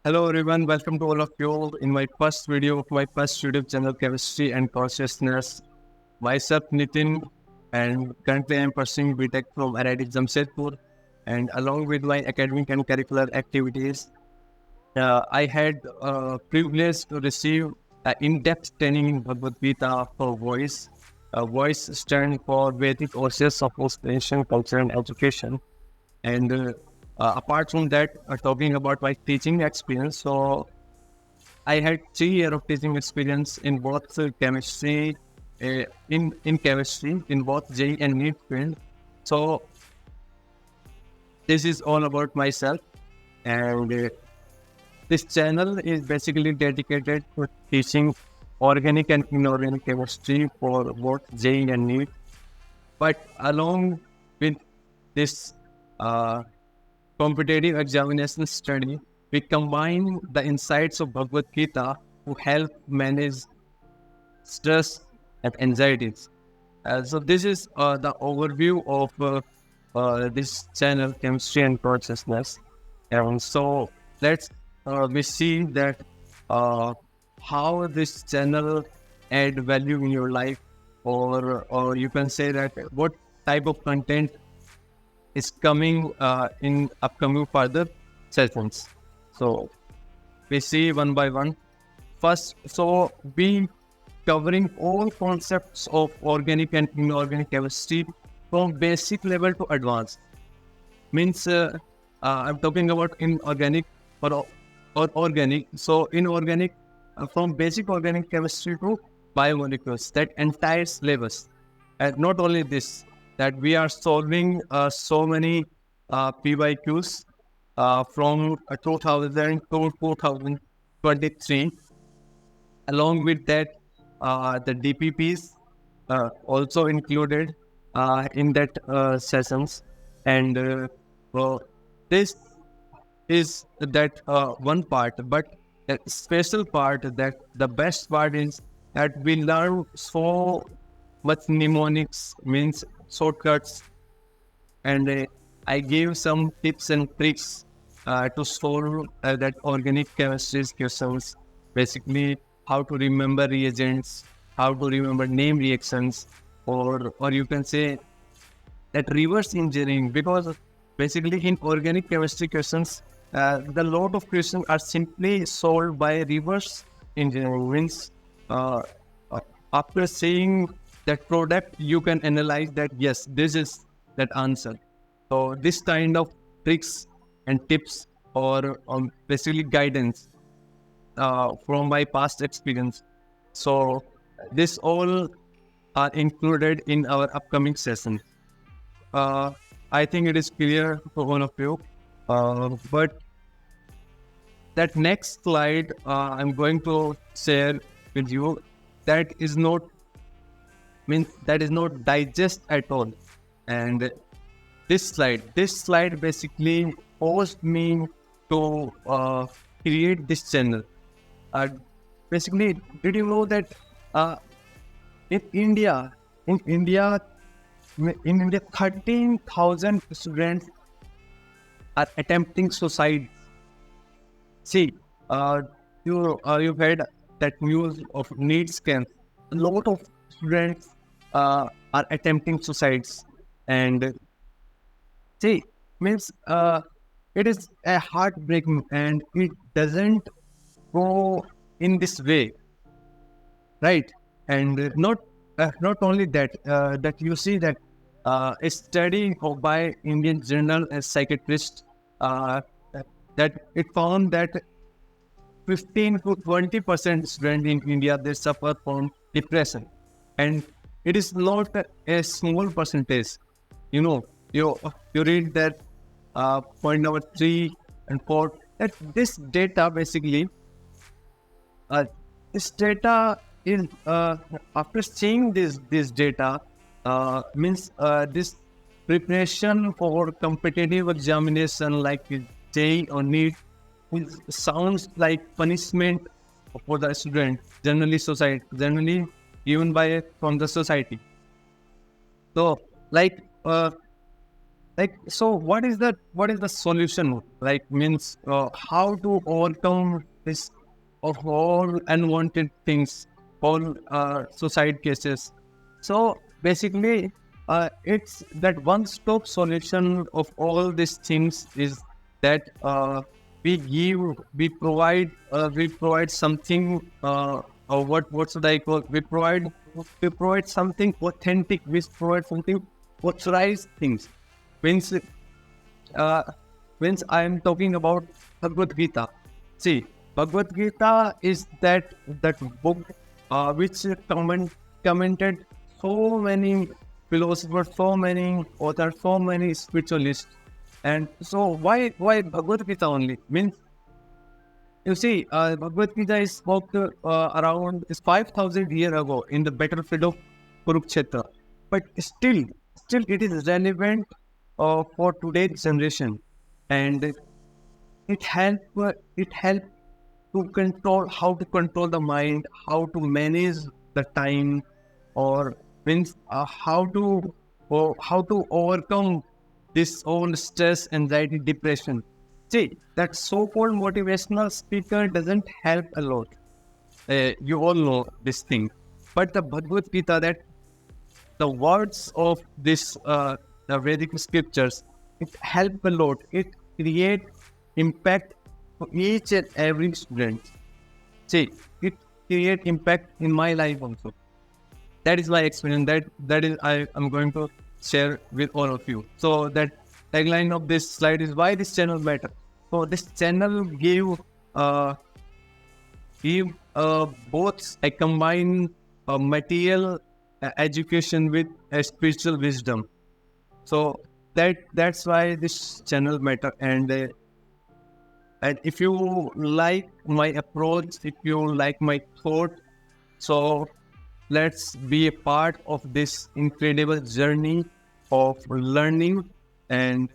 Hello everyone, welcome to all of you in my first video of my first YouTube channel, Chemistry and Consciousness. Myself Nitin, and currently I am pursuing BTech from IIT Jamshedpur, and along with my academic and curricular activities, I had privilege to receive in-depth training in Bhagavad Gita for voice. Voice stands for Vedic Oasis of Inspiration, Culture and Education. And apart from that, talking about my teaching experience, so I had 3 years of teaching experience in both chemistry, in chemistry in both J and NEET field. So this is all about myself, and this channel is basically dedicated to teaching organic and inorganic chemistry for both J and NEET. But along with this uh, competitive examination study, we combine the insights of Bhagavad Gita to help manage stress and anxieties. So this is the overview of this channel, Chemistry and Consciousness. And so let's we see that how this channel add value in your life, or you can say that what type of content is coming in upcoming further sessions. So we see one by one. First, so we covering all concepts of organic and inorganic chemistry from basic level to advanced. Means I'm talking about inorganic or organic. So inorganic from basic organic chemistry to biomolecules, that entire syllabus. And not only this, that we are solving so many PYQs from 2000 to 2023. Along with that, the DPPs also included in that sessions. And well, this is that one part, but the special part, that the best part is that we learn so much mnemonics, means shortcuts, and I gave some tips and tricks to solve that organic chemistry questions. Basically, how to remember reagents, how to remember name reactions, or you can say that reverse engineering, because basically in organic chemistry questions, the lot of questions are simply solved by reverse engineering. Means uh, uh, after seeing that product, you can analyze that yes, this is that answer. So this kind of tricks and tips, or basically guidance from my past experience. So this all are included in our upcoming session. uh, I think it is clear for one of you. But that next slide I'm going to share with you, that is not, means that is not digest at all. And this slide basically forced me to create this channel. Uh, Basically, did you know that uh, in India, in India, in India, 13,000 students are attempting suicide. See, you've heard that news of NEET scams. A lot of students are attempting suicides, and see, means it is a heartbreaking, and it doesn't go in this way, right? And not only that, that you see that a study by Indian Journal as Psychiatrist, uh, that it found that 15 to 20% students in India, they suffer from depression, and it is not a small percentage. You know, you read that point number 3 and 4, that this data basically, uh, this data is after seeing this data, means this preparation for competitive examination like J or NEET, it sounds like punishment for the student, generally given by from the society. So like like, so what is the solution, like, means how to overcome this of all unwanted things, all suicide cases. So basically, it's that one-stop solution of all these things is that we provide something, or what should I call? We provide something authentic. We provide something authorized things. Means uh, means I am talking about Bhagavad Gita. See, Bhagavad Gita is that book which commented so many philosophers, so many authors, so many spiritualists, and so why Bhagavad Gita only? Means, you see, Bhagavad Gita is spoke around is 5,000 years ago in the battlefield of Kurukshetra, but still it is relevant for today's generation, and it help to control how to control the mind, how to manage the time, or means how to overcome this own stress, anxiety, depression. See, that so-called motivational speaker doesn't help a lot. You all know this thing, but the Bhagavad Gita, that the words of this the Vedic scriptures, it help a lot. It create impact for each and every student. See, it create impact in my life also. That is my experience. That is I am going to share with all of you. So that tagline of this slide is why this channel matter. So this channel give both a combine material education with a spiritual wisdom. So that's why this channel matter. And if you like my approach, if you like my thought, so let's be a part of this incredible journey of learning and